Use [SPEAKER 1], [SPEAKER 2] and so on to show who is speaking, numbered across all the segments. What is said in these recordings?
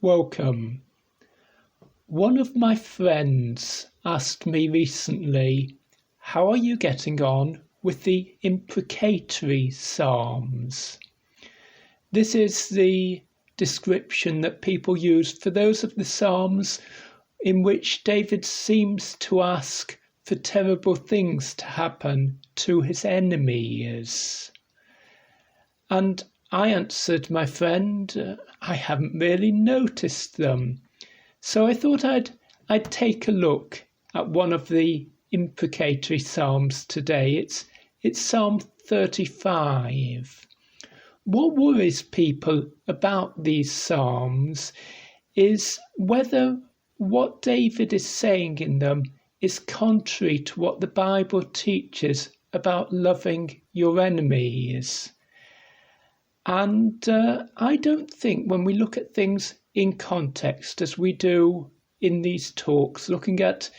[SPEAKER 1] Welcome. One of my friends asked me recently, how are you getting on with the imprecatory psalms? This is the description that people use for those of the psalms in which David seems to ask for terrible things to happen to his enemies. And I answered my friend, I haven't really noticed them. So I thought I'd take a look at one of the imprecatory psalms today. It's Psalm 35. What worries people about these psalms is whether what David is saying in them is contrary to what the Bible teaches about loving your enemies. And I don't think when we look at things in context, as we do in these talks, looking at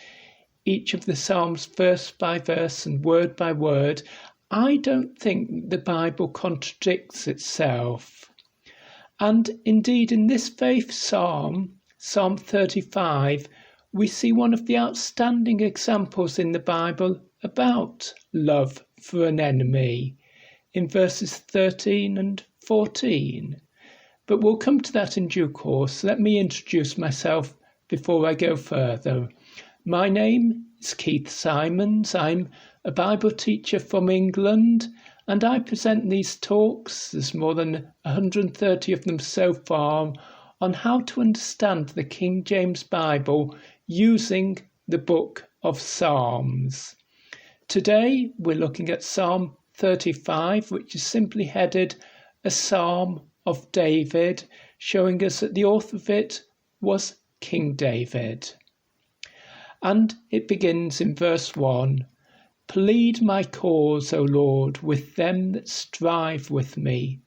[SPEAKER 1] each of the Psalms verse by verse and word by word, I don't think the Bible contradicts itself. And indeed, in this very psalm, Psalm 35, we see one of the outstanding examples in the Bible about love for an enemy in verses 13 and 14. But we'll come to that in due course. Let me introduce myself before I go further. My name is Keith Simons. I'm a Bible teacher from England, and I present these talks, there's more than 130 of them so far, on how to understand the King James Bible using the book of Psalms. Today we're looking at Psalm 35, which is simply headed a Psalm of David, showing us that the author of it was King David. And it begins in verse 1. Plead my cause, O Lord, with them that strive with me.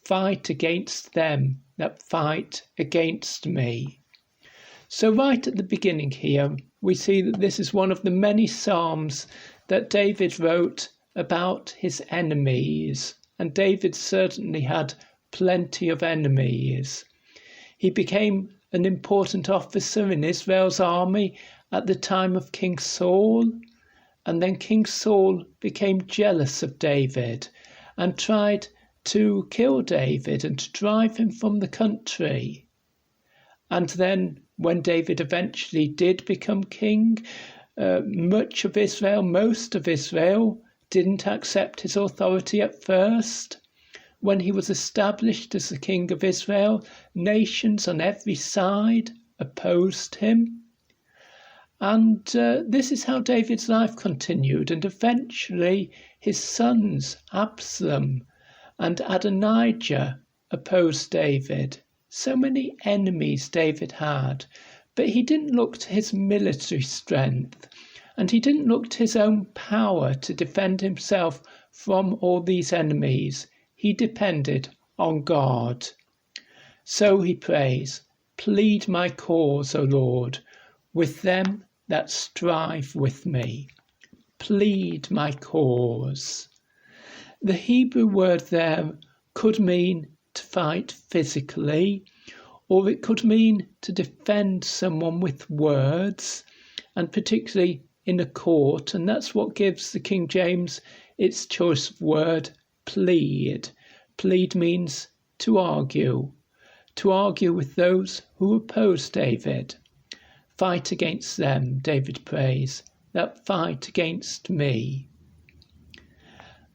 [SPEAKER 1] Fight against them that fight against me. So right at the beginning here, we see that this is one of the many psalms that David wrote about his enemies. And David certainly had plenty of enemies. He became an important officer in Israel's army at the time of King Saul, and then King Saul became jealous of David and tried to kill David and to drive him from the country. And then when David eventually did become king, most of Israel didn't accept his authority at first. When he was established as the king of Israel, nations on every side opposed him. And this is how David's life continued. And eventually his sons, Absalom and Adonijah, opposed David. So many enemies David had. But he didn't look to his military strength. And he didn't look to his own power to defend himself from all these enemies. He depended on God. So he prays, plead my cause, O Lord, with them that strive with me. Plead my cause. The Hebrew word there could mean to fight physically, or it could mean to defend someone with words, and particularly in a court, and that's what gives the King James its choice of word, plead. Plead means to argue with those who oppose David. Fight against them, David prays, that fight against me.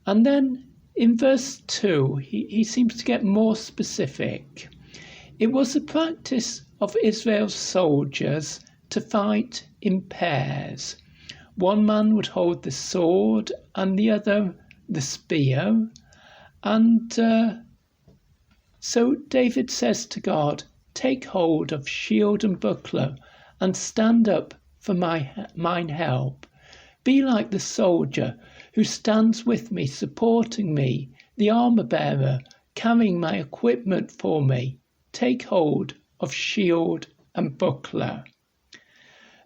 [SPEAKER 1] And then in verse 2, he seems to get more specific. It was the practice of Israel's soldiers to fight in pairs. One man would hold the sword and the other the spear. And so David says to God, take hold of shield and buckler and stand up for mine help. Be like the soldier who stands with me, supporting me, the armor bearer, carrying my equipment for me. Take hold of shield and buckler.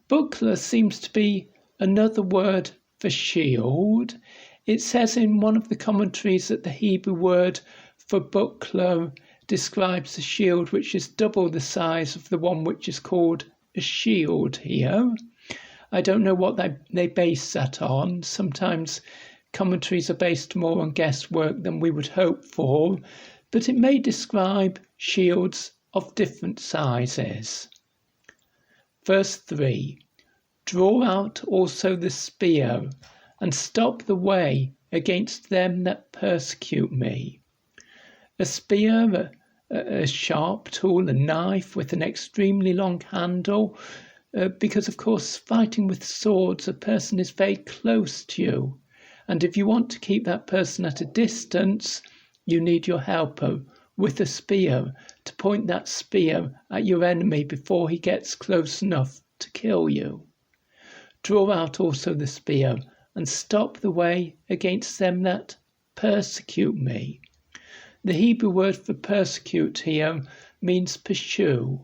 [SPEAKER 1] Buckler seems to be another word for shield. It says in one of the commentaries that the Hebrew word for buckler describes a shield which is double the size of the one which is called a shield here. I don't know what they base that on. Sometimes commentaries are based more on guesswork than we would hope for, but it may describe shields of different sizes. Verse 3, draw out also the spear, and stop the way against them that persecute me. A spear, a sharp tool, a knife with an extremely long handle, because of course fighting with swords, a person is very close to you, and if you want to keep that person at a distance, you need your helper with a spear to point that spear at your enemy before he gets close enough to kill you. Draw out also the spear, and stop the way against them that persecute me. The Hebrew word for persecute here means pursue.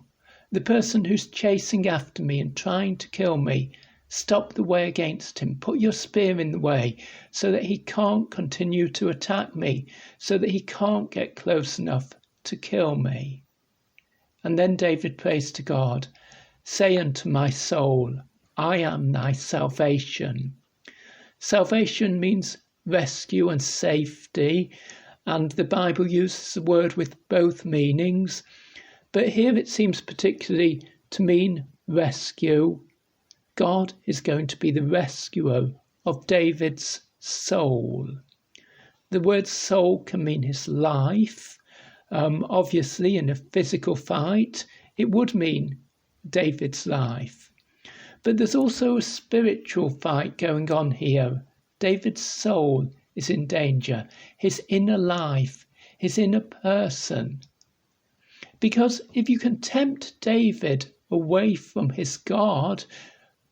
[SPEAKER 1] The person who's chasing after me and trying to kill me, stop the way against him. Put your spear in the way so that he can't continue to attack me, so that he can't get close enough to kill me. And then David prays to God, say unto my soul, I am thy salvation. Salvation means rescue and safety, and the Bible uses the word with both meanings, but here it seems particularly to mean rescue. God is going to be the rescuer of David's soul. The word soul can mean his life. Obviously, in a physical fight, it would mean David's life. But there's also a spiritual fight going on here. David's soul is in danger, his inner life, his inner person. Because if you can tempt David away from his God,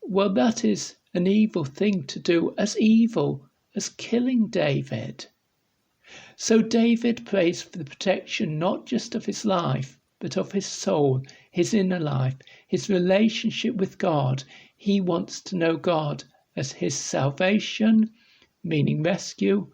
[SPEAKER 1] well, that is an evil thing to do, as evil as killing David. So David prays for the protection not just of his life, but of his soul, his inner life, his relationship with God. He wants to know God as his salvation, meaning rescue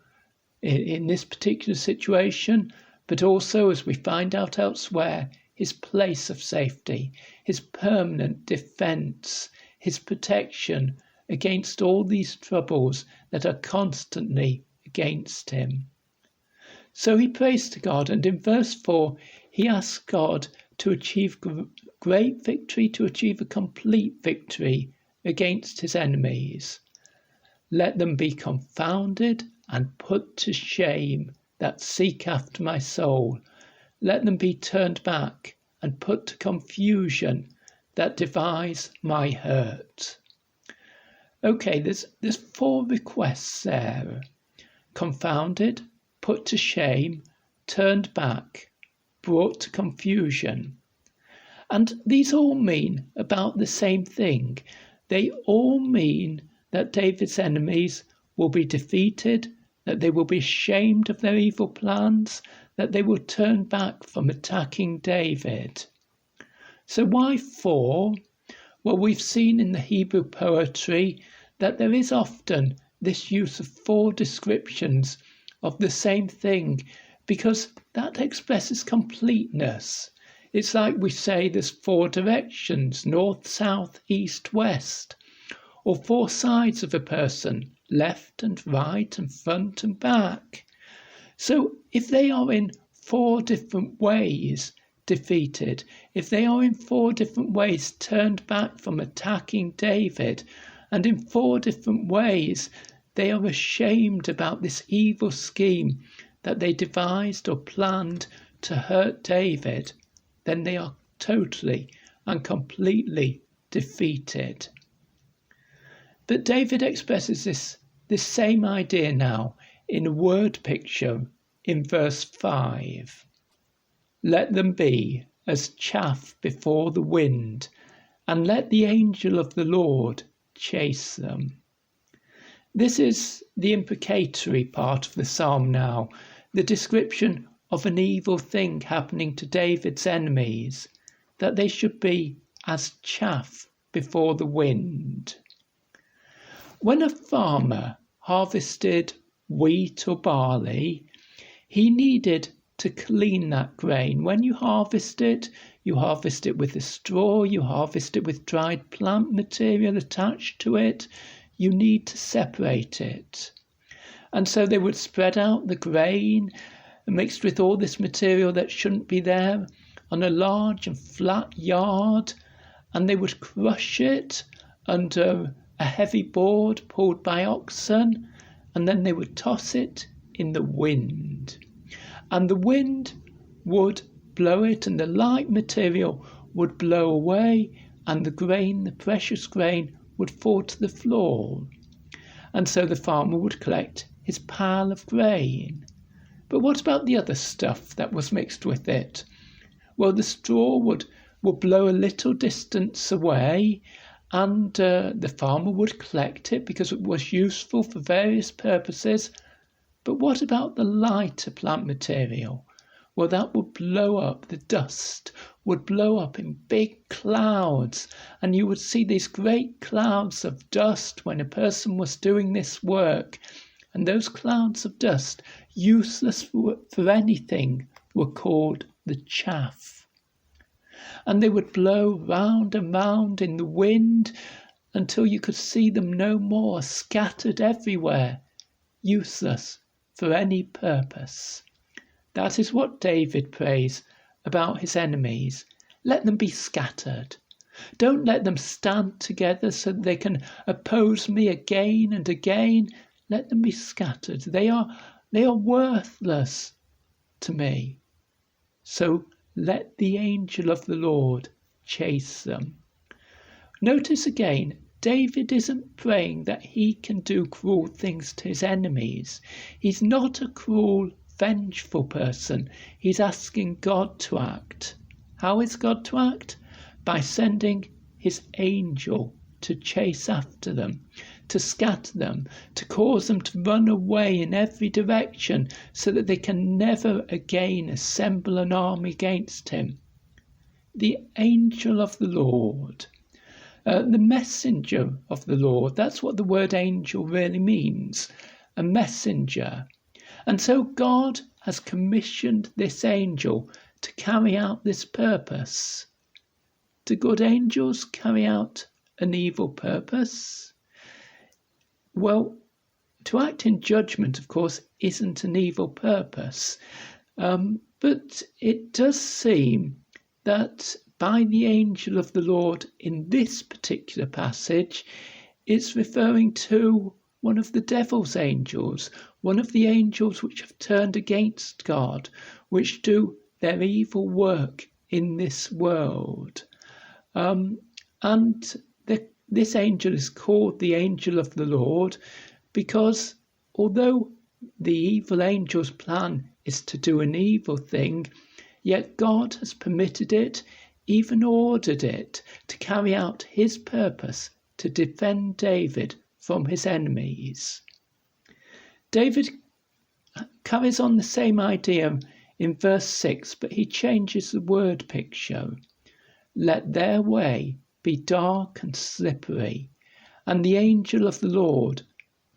[SPEAKER 1] in this particular situation, but also, as we find out elsewhere, his place of safety, his permanent defence, his protection against all these troubles that are constantly against him. So he prays to God, and in verse 4, he asks God to achieve great victory, to achieve a complete victory against his enemies. Let them be confounded and put to shame that seek after my soul. Let them be turned back and put to confusion that devise my hurt. Okay, there's 4 requests there. Confounded, put to shame, turned back, brought to confusion. And these all mean about the same thing. They all mean that David's enemies will be defeated, that they will be ashamed of their evil plans, that they will turn back from attacking David. So why 4? Well, we've seen in the Hebrew poetry that there is often this use of 4 descriptions of the same thing, because that expresses completeness. It's like we say there's 4 directions, north, south, east, west, or 4 sides of a person, left and right and front and back. So if they are in 4 different ways defeated, if they are in 4 different ways turned back from attacking David, and in 4 different ways they are ashamed about this evil scheme that they devised or planned to hurt David, then they are totally and completely defeated. But David expresses this same idea now in a word picture in verse 5. Let them be as chaff before the wind, and let the angel of the Lord chase them. This is the imprecatory part of the psalm now, the description of an evil thing happening to David's enemies, that they should be as chaff before the wind. When a farmer harvested wheat or barley, he needed to clean that grain. When you harvest it with a straw, you harvest it with dried plant material attached to it. You need to separate it. And so they would spread out the grain mixed with all this material that shouldn't be there on a large and flat yard, and they would crush it under a heavy board pulled by oxen, and then they would toss it in the wind. And the wind would blow it, and the light material would blow away, and the grain, the precious grain, would fall to the floor. And so the farmer would collect his pile of grain. But what about the other stuff that was mixed with it? Well, the straw would blow a little distance away, and the farmer would collect it because it was useful for various purposes. But what about the lighter plant material? Well, that would blow up, the dust would blow up in big clouds, and you would see these great clouds of dust when a person was doing this work. And those clouds of dust, useless for anything, were called the chaff. And they would blow round and round in the wind until you could see them no more, scattered everywhere, useless for any purpose. That is what David prays about his enemies. Let them be scattered. Don't let them stand together so that they can oppose me again and again. Let them be scattered. They are worthless to me. So let the angel of the Lord chase them. Notice again, David isn't praying that he can do cruel things to his enemies. He's not a cruel, vengeful person. He's asking God to act. How is God to act? By sending his angel to chase after them, to scatter them, to cause them to run away in every direction so that they can never again assemble an army against him. The angel of the Lord. The messenger of the Lord, that's what the word angel really means, a messenger. And so God has commissioned this angel to carry out this purpose. Do good angels carry out an evil purpose? Well, to act in judgment, of course, isn't an evil purpose. But it does seem that by the angel of the Lord in this particular passage, it's referring to one of the devil's angels, one of the angels which have turned against God, which do their evil work in this world. This angel is called the angel of the Lord because although the evil angel's plan is to do an evil thing, yet God has permitted it, even ordered it, to carry out his purpose to defend David from his enemies. David carries on the same idea in verse 6, but he changes the word picture. Let their way be dark and slippery, and the angel of the Lord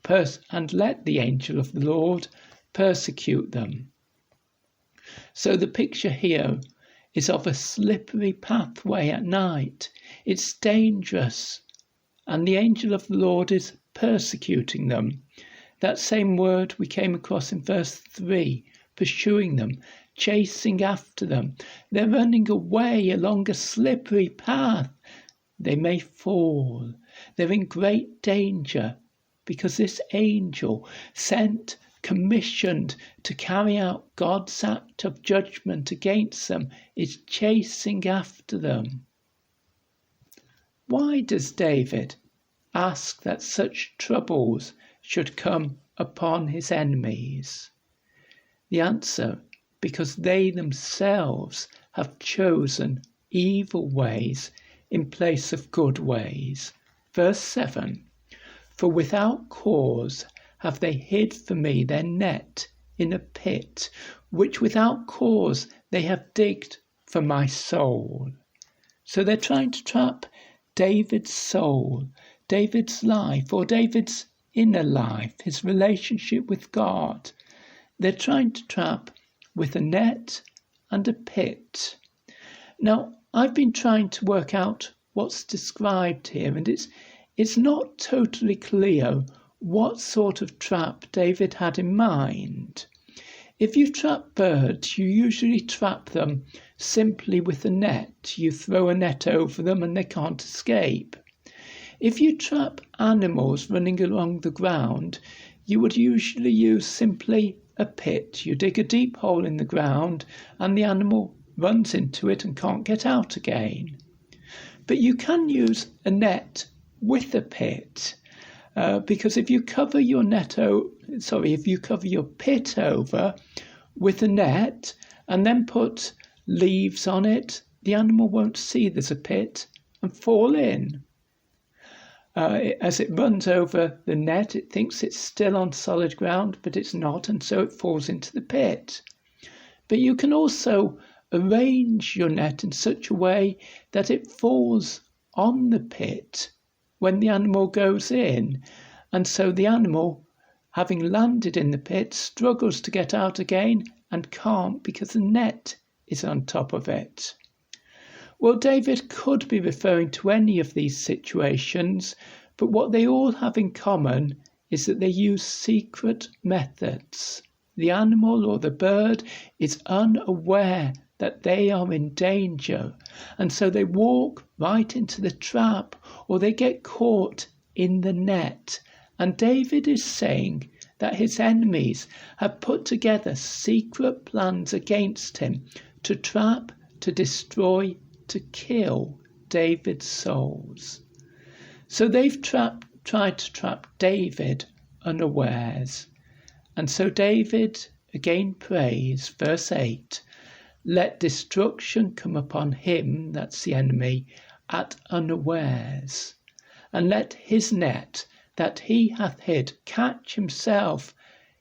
[SPEAKER 1] let the angel of the Lord persecute them. So the picture here is of a slippery pathway at night. It's dangerous, and the angel of the Lord is persecuting them. That same word we came across in verse 3, pursuing them, chasing after them. They're running away along a slippery path. They may fall. They're in great danger because this angel commissioned to carry out God's act of judgment against them is chasing after them. Why does David ask that such troubles should come upon his enemies? The answer, because they themselves have chosen evil ways in place of good ways. Verse 7, for without cause have they hid for me their net in a pit, which without cause they have digged for my soul. So they're trying to trap David's soul, David's life, or David's inner life, his relationship with God. They're trying to trap with a net and a pit. Now, I've been trying to work out what's described here, and it's not totally clear what sort of trap David had in mind. If you trap birds, you usually trap them simply with a net. You throw a net over them and they can't escape. If you trap animals running along the ground, you would usually use simply a pit. You dig a deep hole in the ground and the animal runs into it and can't get out again. But you can use a net with a pit, because if you cover your pit over with a net and then put leaves on it, the animal won't see there's a pit and fall in. As it runs over the net, it thinks it's still on solid ground, but it's not, and so it falls into the pit. But you can also arrange your net in such a way that it falls on the pit when the animal goes in, and so the animal, having landed in the pit, struggles to get out again and can't because the net is on top of it. Well, David could be referring to any of these situations, but what they all have in common is that they use secret methods. The animal or the bird is unaware that they are in danger, and so they walk right into the trap or they get caught in the net. And David is saying that his enemies have put together secret plans against him to trap, to destroy, to kill David's souls. So they've tried to trap David unawares. And so David again prays, verse 8, "Let destruction come upon him," that's the enemy, "at unawares, and let his net that he hath hid catch himself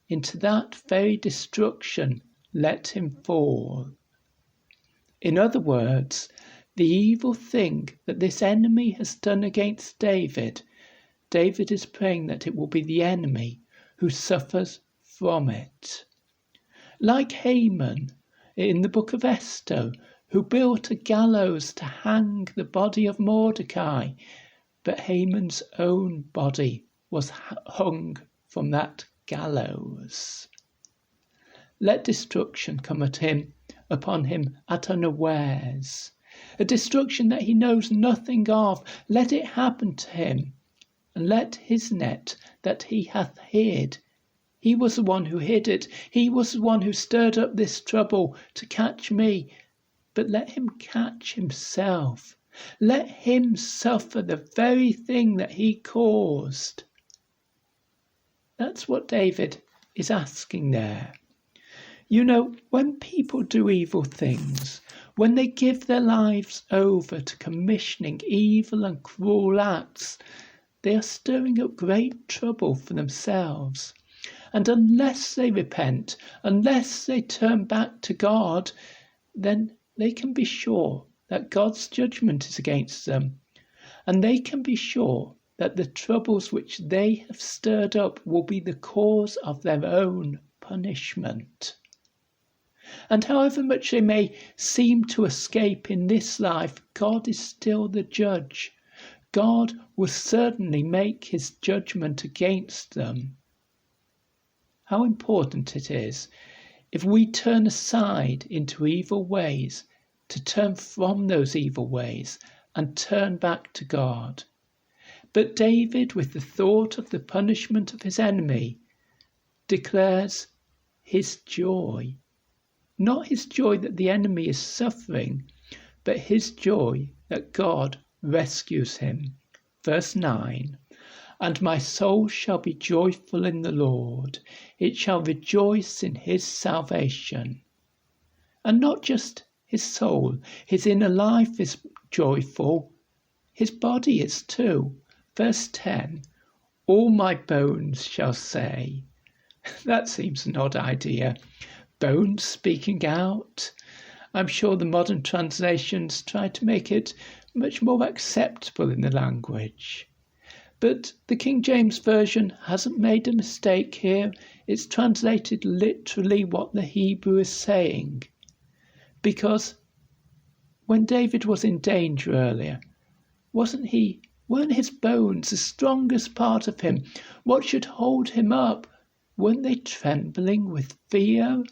[SPEAKER 1] into that very destruction, let him fall." In other words, the evil thing that this enemy has done against David, David is praying that it will be the enemy who suffers from it. Like Haman in the book of Esther, who built a gallows to hang the body of Mordecai, but Haman's own body was hung from that gallows. Let destruction come upon him at unawares, a destruction that he knows nothing of. Let it happen to him, and let his net that he hath hid. He was the one who hid it. He was the one who stirred up this trouble to catch me. But let him catch himself. Let him suffer the very thing that he caused. That's what David is asking there. You know, when people do evil things, when they give their lives over to commissioning evil and cruel acts, they are stirring up great trouble for themselves. And unless they repent, unless they turn back to God, then they can be sure that God's judgment is against them. And they can be sure that the troubles which they have stirred up will be the cause of their own punishment. And however much they may seem to escape in this life, God is still the judge. God will certainly make his judgment against them. How important it is, if we turn aside into evil ways, to turn from those evil ways and turn back to God. But David, with the thought of the punishment of his enemy, declares his joy. Not his joy that the enemy is suffering, but his joy that God rescues him. Verse 9, "And my soul shall be joyful in the Lord, it shall rejoice in his salvation." And not just his soul, his inner life is joyful, his body is too. Verse 10, "All my bones shall say." That seems an odd idea. Bones speaking out. I'm sure the modern translations try to make it much more acceptable in the language. But the King James Version hasn't made a mistake here. It's translated literally what the Hebrew is saying. Because when David was in danger earlier, weren't his bones the strongest part of him? What should hold him up? Weren't they trembling with fear?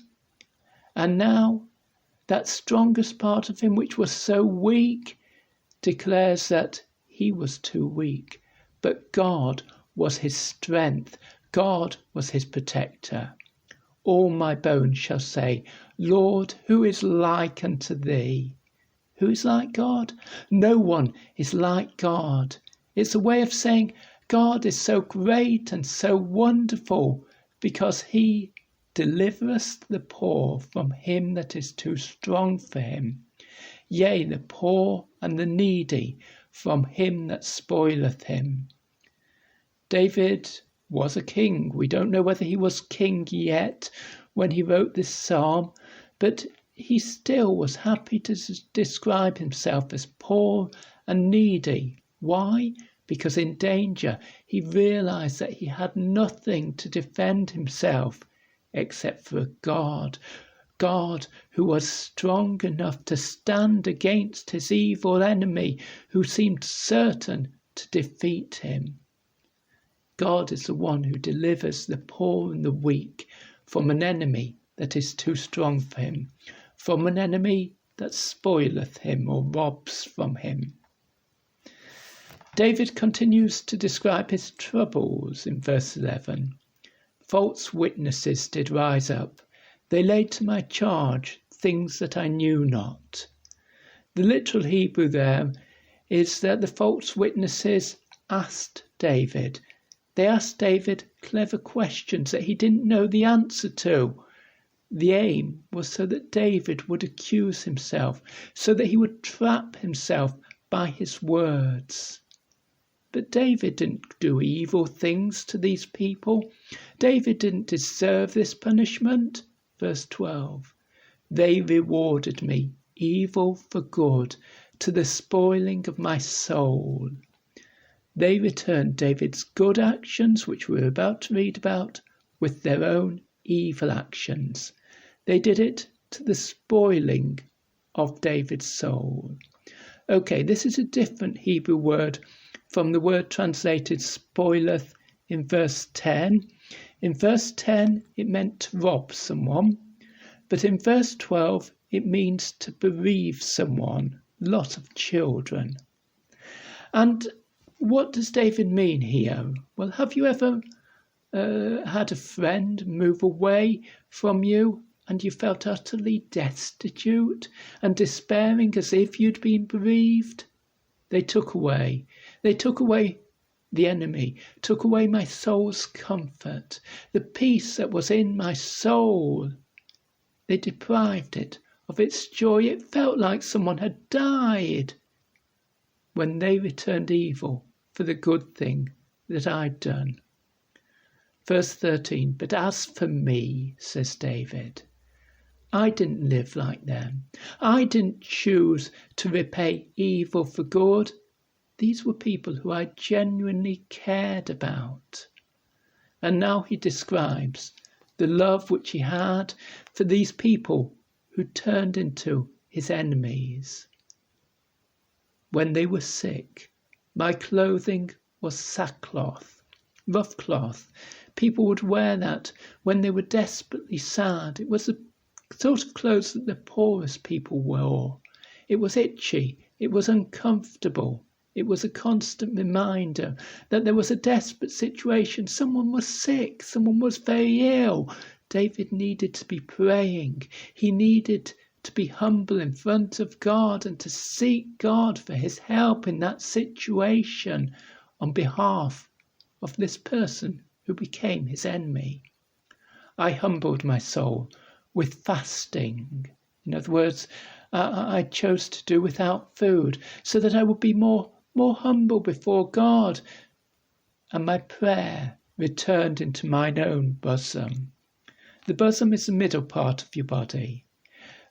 [SPEAKER 1] And now that strongest part of him, which was so weak, declares that he was too weak. But God was his strength. God was his protector. All my bones shall say, Lord, who is like unto thee? Who is like God? No one is like God. It's a way of saying God is so great and so wonderful because he delivereth the poor from him that is too strong for him. Yea, the poor and the needy from him that spoileth him. David was a king. We don't know whether he was king yet when he wrote this psalm, but he still was happy to describe himself as poor and needy. Why? Because in danger he realized that he had nothing to defend himself except for God. God who was strong enough to stand against his evil enemy who seemed certain to defeat him. God is the one who delivers the poor and the weak from an enemy that is too strong for him, from an enemy that spoileth him or robs from him. David continues to describe his troubles in verse 11. False witnesses did rise up. They laid to my charge things that I knew not. The literal Hebrew there is that the false witnesses asked David. They asked David clever questions that he didn't know the answer to. The aim was so that David would accuse himself, so that he would trap himself by his words. But David didn't do evil things to these people. David didn't deserve this punishment. Verse 12, they rewarded me evil for good to the spoiling of my soul. They returned David's good actions, which we're about to read about, with their own evil actions. They did it to the spoiling of David's soul. Okay, this is a different Hebrew word from the word translated spoileth in verse 10. In verse 10, it meant to rob someone, but in verse 12, it means to bereave someone, lot of children. And what does David mean here? Well, have you ever had a friend move away from you and you felt utterly destitute and despairing as if you'd been bereaved? They took away the enemy, took away my soul's comfort, the peace that was in my soul. They deprived it of its joy. It felt like someone had died when they returned evil for the good thing that I'd done. Verse 13, but as for me, says David, I didn't live like them. I didn't choose to repay evil for good. These were people who I genuinely cared about. And now he describes the love which he had for these people who turned into his enemies. When they were sick, my clothing was sackcloth, rough cloth. People would wear that when they were desperately sad. It was the sort of clothes that the poorest people wore. It was itchy. It was uncomfortable. It was a constant reminder that there was a desperate situation. Someone was sick. Someone was very ill. David needed to be praying. He needed to be humble in front of God and to seek God for his help in that situation on behalf of this person who became his enemy. I humbled my soul with fasting. In other words, I chose to do without food so that I would be more humble before God, and my prayer returned into mine own bosom. The bosom is the middle part of your body.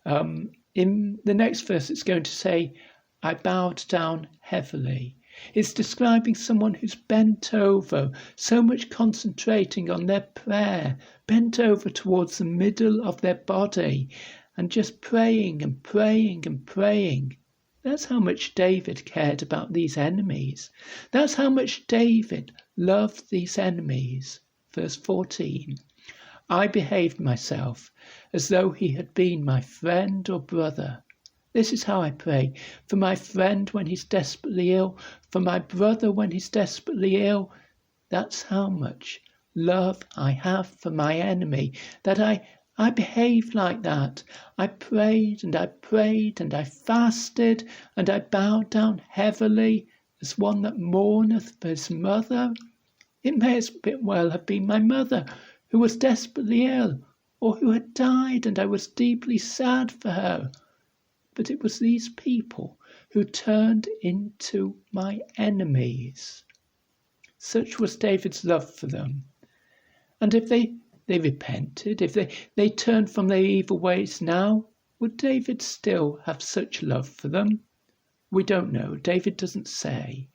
[SPEAKER 1] In the next verse, it's going to say, I bowed down heavily. It's describing someone who's bent over, so much concentrating on their prayer, bent over towards the middle of their body and just praying and praying and praying. That's how much David cared about these enemies. That's how much David loved these enemies. Verse 14. I behaved myself as though he had been my friend or brother. This is how I pray. For my friend when he's desperately ill, for my brother when he's desperately ill. That's how much love I have for my enemy, that I behaved like that. I prayed and I prayed and I fasted and I bowed down heavily as one that mourneth for his mother. It may as well have been my mother who was desperately ill or who had died, and I was deeply sad for her. But it was these people who turned into my enemies. Such was David's love for them. And if they repented, if they turned from their evil ways now, would David still have such love for them? We don't know. David doesn't say.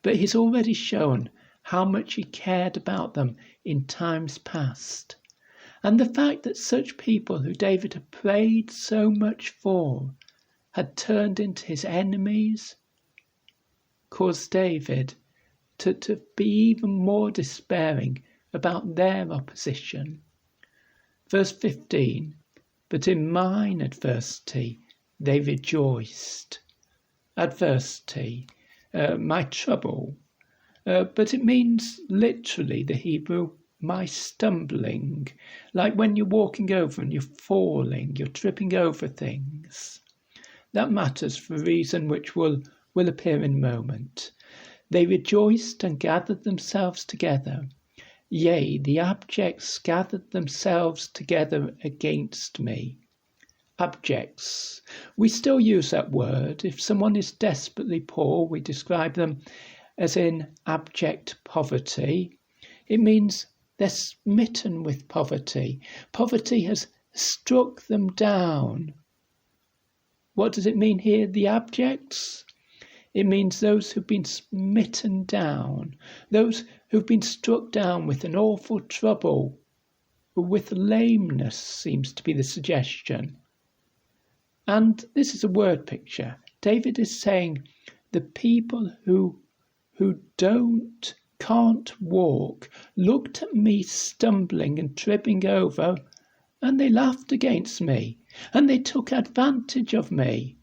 [SPEAKER 1] But he's already shown how much he cared about them in times past. And the fact that such people who David had prayed so much for had turned into his enemies caused David to be even more despairing about their opposition. Verse 15, but in mine adversity they rejoiced. Adversity, my trouble, but it means literally the Hebrew, my stumbling, like when you're walking over and you're falling, you're tripping over things. That matters for a reason which will appear in a moment. They rejoiced and gathered themselves together. Yea, the abjects gathered themselves together against me. Abjects. We still use that word. If someone is desperately poor, we describe them as in abject poverty. It means they're smitten with poverty. Poverty has struck them down. What does it mean here, the abjects? It means those who've been smitten down, those who've been struck down with an awful trouble, with lameness seems to be the suggestion. And this is a word picture. David is saying the people who can't walk looked at me stumbling and tripping over, and they laughed against me, and they took advantage of me.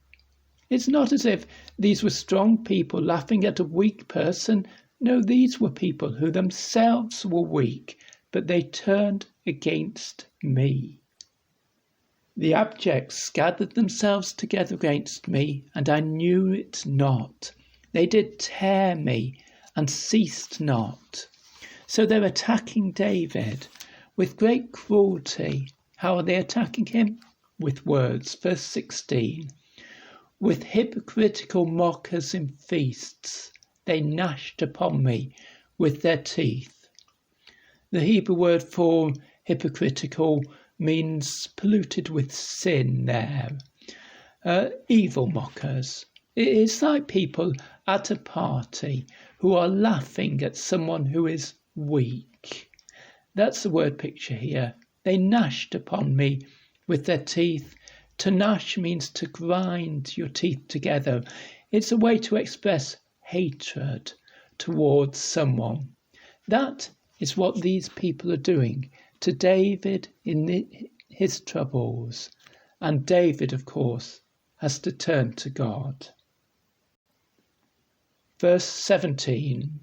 [SPEAKER 1] It's not as if these were strong people laughing at a weak person. No, these were people who themselves were weak, but they turned against me. The abjects gathered themselves together against me, and I knew it not. They did tear me, and ceased not. So they're attacking David with great cruelty. How are they attacking him? With words. Verse 16. With hypocritical mockers in feasts, they gnashed upon me with their teeth. The Hebrew word for hypocritical means polluted with sin there. Evil mockers. It's like people at a party who are laughing at someone who is weak. That's the word picture here. They gnashed upon me with their teeth. To gnash means to grind your teeth together. It's a way to express hatred towards someone. That is what these people are doing to David in his troubles. And David, of course, has to turn to God. Verse 17,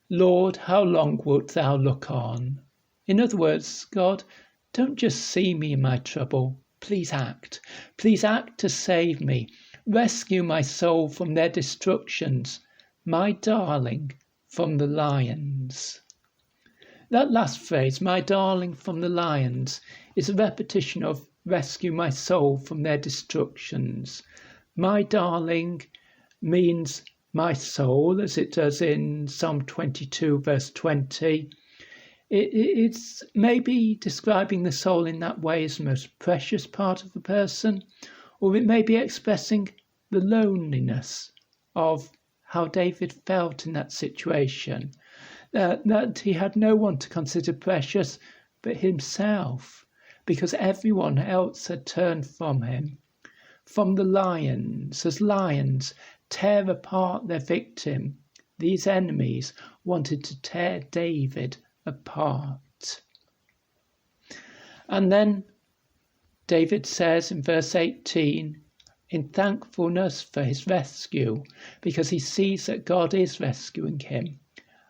[SPEAKER 1] Lord, how long wilt thou look on? In other words, God, don't just see me in my trouble. Please act. Please act to save me. Rescue my soul from their destructions, my darling, from the lions. That last phrase, my darling from the lions, is a repetition of rescue my soul from their destructions. My darling means my soul, as it does in Psalm 22, verse 20. It's maybe describing the soul in that way as the most precious part of the person, or it may be expressing the loneliness of how David felt in that situation, that he had no one to consider precious but himself, because everyone else had turned from him. From the lions, as lions tear apart their victim, these enemies wanted to tear David apart. And then David says in verse 18, in thankfulness for his rescue, because he sees that God is rescuing him,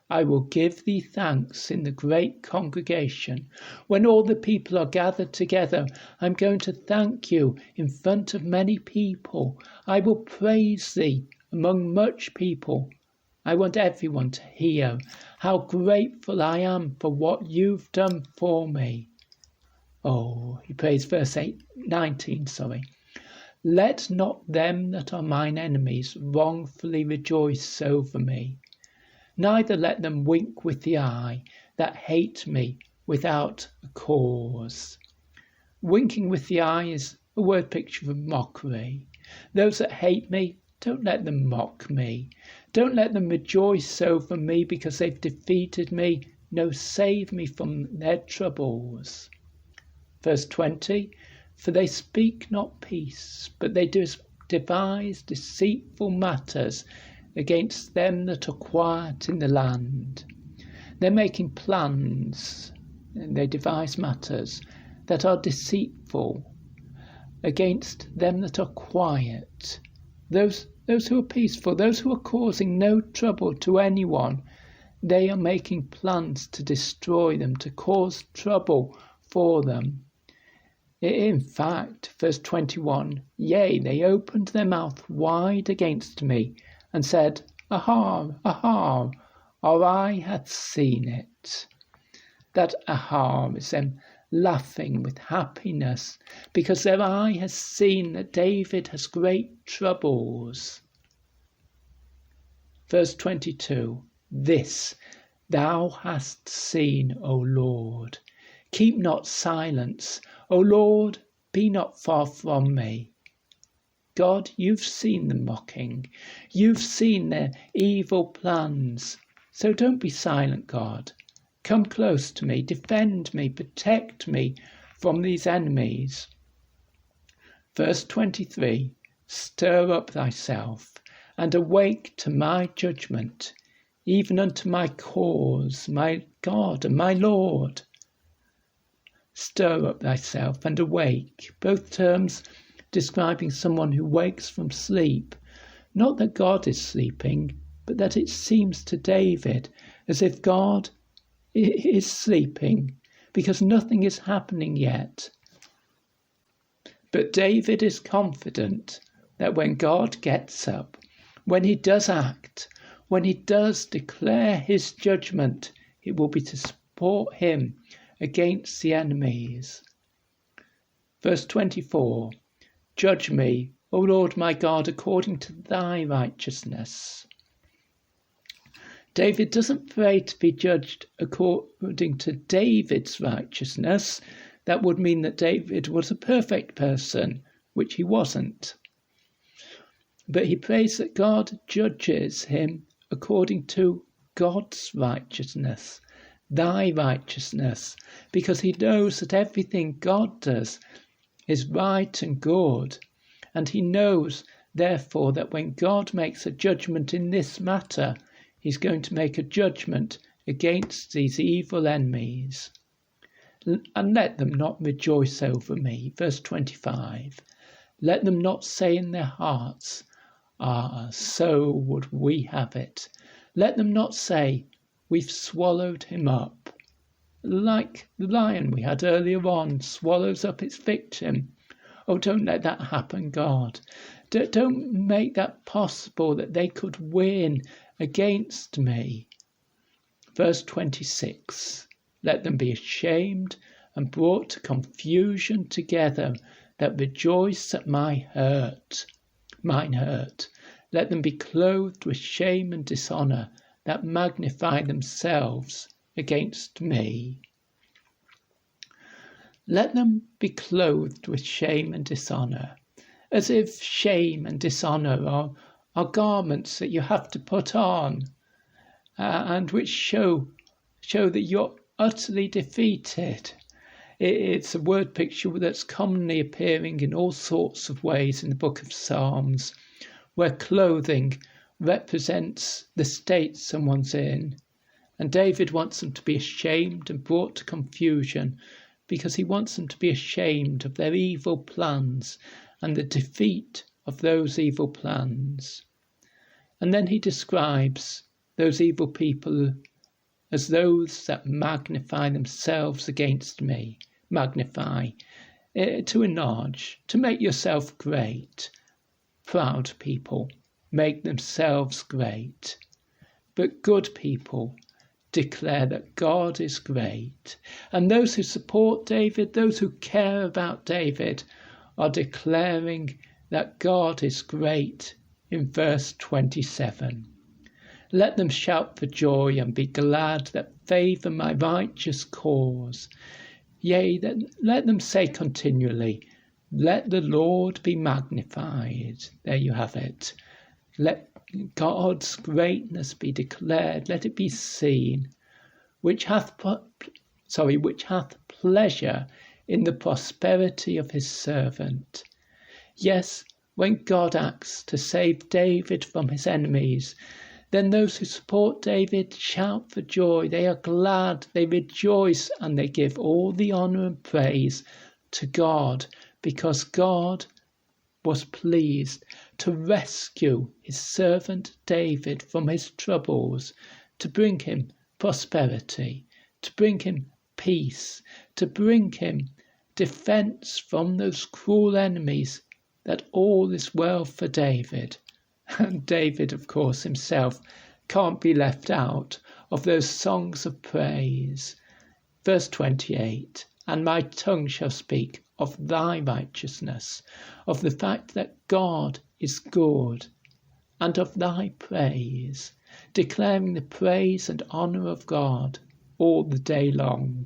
[SPEAKER 1] I will give thee thanks in the great congregation. When all the people are gathered together, I'm going to thank you in front of many people. I will praise thee among much people. I want everyone to hear how grateful I am for what you've done for me. Oh, he prays verse 19. Let not them that are mine enemies wrongfully rejoice over me. Neither let them wink with the eye that hate me without a cause. Winking with the eye is a word picture of mockery. Those that hate me, don't let them mock me. Don't let them rejoice over me because they've defeated me. No, save me from their troubles. Verse 20, for they speak not peace, but they devise deceitful matters against them that are quiet in the land. They're making plans, and they devise matters that are deceitful against them that are quiet. Those who are peaceful, those who are causing no trouble to anyone, they are making plans to destroy them, to cause trouble for them. In fact, verse 21, yea, they opened their mouth wide against me, and said, Aha, aha, our eye hath seen it. That aha is them laughing with happiness, because their eye has seen that David has great troubles. Verse 22, this thou hast seen, O Lord. Keep not silence, O Lord, be not far from me. God, you've seen the mocking. You've seen their evil plans. So don't be silent, God. Come close to me, defend me, protect me from these enemies. Verse 23, stir up thyself, and awake to my judgment, even unto my cause, my God and my Lord. Stir up thyself and awake, both terms describing someone who wakes from sleep. Not that God is sleeping, but that it seems to David as if God is sleeping because nothing is happening yet. But David is confident that when God gets up, when he does act, when he does declare his judgment, it will be to support him against the enemies. Verse 24, judge me, O Lord my God, according to thy righteousness. David doesn't pray to be judged according to David's righteousness. That would mean that David was a perfect person, which he wasn't. But he prays that God judges him according to God's righteousness, thy righteousness, because he knows that everything God does is right and good, and he knows, therefore, that when God makes a judgment in this matter, he's going to make a judgment against these evil enemies. And let them not rejoice over me. Verse 25. Let them not say in their hearts, ah, so would we have it. Let them not say, we've swallowed him up. Like the lion we had earlier on swallows up its victim. Oh, don't let that happen, God. Don't make that possible that they could win against me. Verse 26. Let them be ashamed and brought to confusion together that rejoice at mine hurt. Let them be clothed with shame and dishonour that magnify themselves against me. Let them be clothed with shame and dishonour, as if shame and dishonour are garments that you have to put on and which show that you're utterly defeated. It's a word picture that's commonly appearing in all sorts of ways in the book of Psalms, where clothing represents the state someone's in. And David wants them to be ashamed and brought to confusion because he wants them to be ashamed of their evil plans and the defeat of those evil plans. And then he describes those evil people as those that magnify themselves against me. Magnify, to enlarge, to make yourself great. Proud people make themselves great. But good people declare that God is great. And those who support David, those who care about David, are declaring that God is great in verse 27. Let them shout for joy and be glad that favour my righteous cause. Yea, let them say continually, let the Lord be magnified. There you have it. Let God's greatness be declared, let it be seen, which hath pleasure in the prosperity of his servant. Yes, when God acts to save David from his enemies, then those who support David shout for joy. They are glad, they rejoice, and they give all the honour and praise to God, because God was pleased to rescue his servant David from his troubles, to bring him prosperity, to bring him peace, to bring him defence from those cruel enemies, that all is well for David. And David, of course, himself can't be left out of those songs of praise. Verse 28, and my tongue shall speak of thy righteousness, of the fact that God is good, and of thy praise, declaring the praise and honour of God all the day long.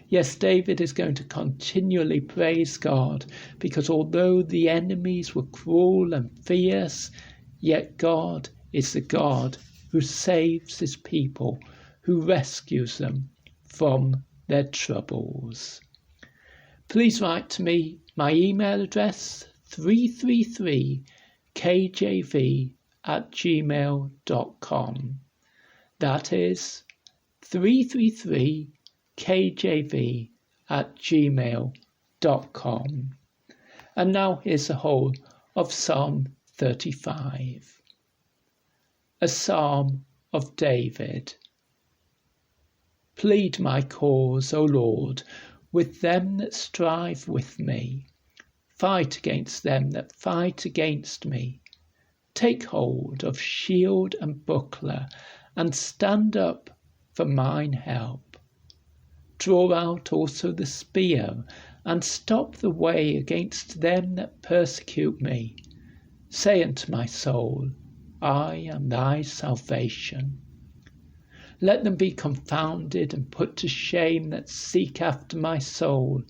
[SPEAKER 1] Yes, David is going to continually praise God, because although the enemies were cruel and fierce, yet God is the God who saves his people, who rescues them from their troubles. Please write to me. My email address, 333kjv@gmail.com. That is 333kjv@gmail.com. And now here's the whole of Psalm 35. A Psalm of David. Plead my cause, O Lord, with them that strive with me. Fight against them that fight against me. Take hold of shield and buckler, and stand up for mine help. Draw out also the spear, and stop the way against them that persecute me. Say unto my soul, I am thy salvation. Let them be confounded and put to shame that seek after my soul.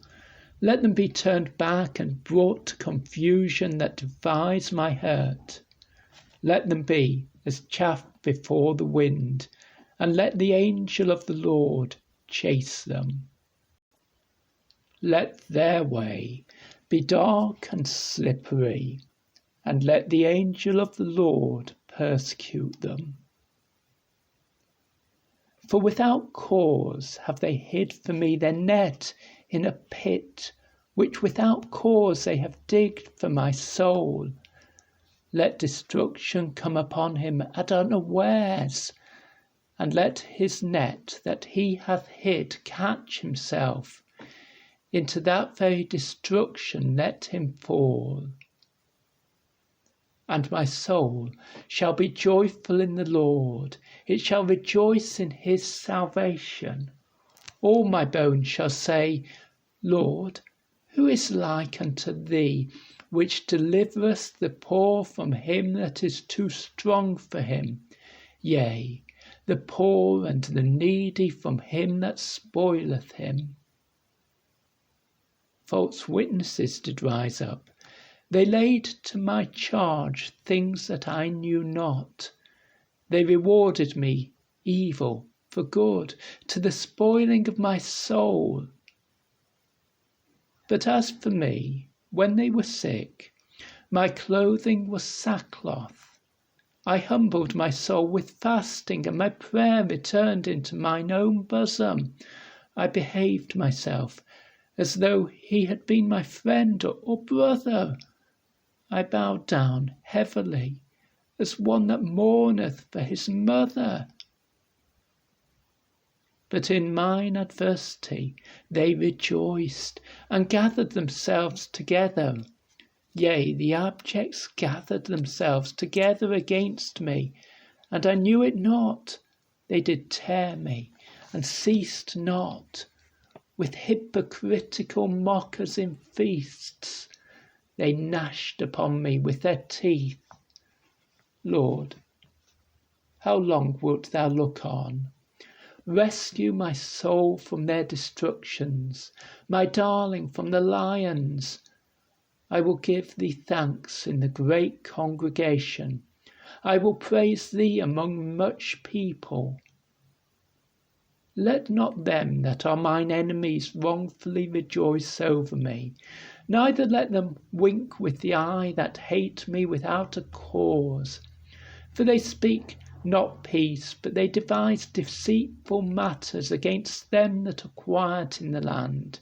[SPEAKER 1] Let them be turned back and brought to confusion that devise my hurt. Let them be as chaff before the wind, and let the angel of the Lord chase them. Let their way be dark and slippery, and let the angel of the Lord persecute them. For without cause have they hid for me their net in a pit, which without cause they have digged for my soul. Let destruction come upon him at unawares, and let his net that he hath hid catch himself. Into that very destruction let him fall. And my soul shall be joyful in the Lord, it shall rejoice in his salvation. All my bones shall say, Lord, who is like unto thee, which delivereth the poor from him that is too strong for him, yea, the poor and the needy from him that spoileth him. False witnesses did rise up. They laid to my charge things that I knew not. They rewarded me evil for good, to the spoiling of my soul. But as for me, when they were sick, my clothing was sackcloth. I humbled my soul with fasting, and my prayer returned into mine own bosom. I behaved myself as though he had been my friend or brother. I bowed down heavily, as one that mourneth for his mother. But in mine adversity they rejoiced, and gathered themselves together. Yea, the abjects gathered themselves together against me, and I knew it not. They did tear me, and ceased not. With hypocritical mockers in feasts, they gnashed upon me with their teeth. Lord, how long wilt thou look on? Rescue my soul from their destructions, my darling from the lions. I will give thee thanks in the great congregation. I will praise thee among much people. Let not them that are mine enemies wrongfully rejoice over me, neither let them wink with the eye that hate me without a cause. For they speak not peace, but they devise deceitful matters against them that are quiet in the land.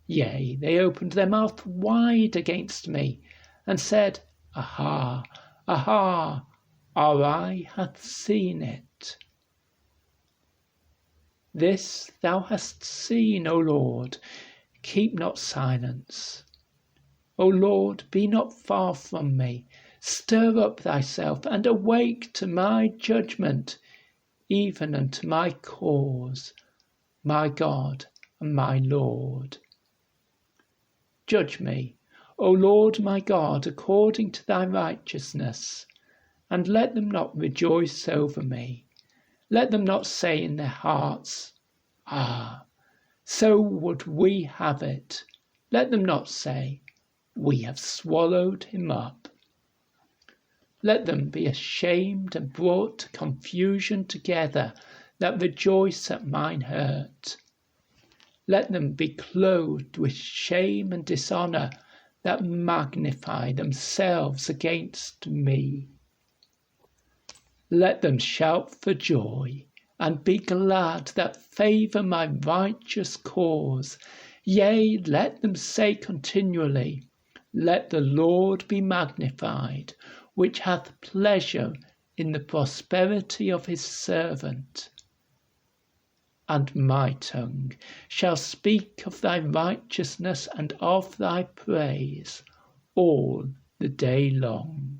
[SPEAKER 1] Yea, they opened their mouth wide against me, and said, Aha, aha, our eye hath seen it. This thou hast seen, O Lord, keep not silence. O Lord, be not far from me. Stir up thyself, and awake to my judgment, even unto my cause, my God and my Lord. Judge me, O Lord my God, according to thy righteousness, and let them not rejoice over me. Let them not say in their hearts, Ah, so would we have it. Let them not say, We have swallowed him up. Let them be ashamed and brought to confusion together that rejoice at mine hurt. Let them be clothed with shame and dishonour that magnify themselves against me. Let them shout for joy and be glad that favour my righteous cause. Yea, let them say continually, Let the Lord be magnified, which hath pleasure in the prosperity of his servant. And my tongue shall speak of thy righteousness and of thy praise all the day long.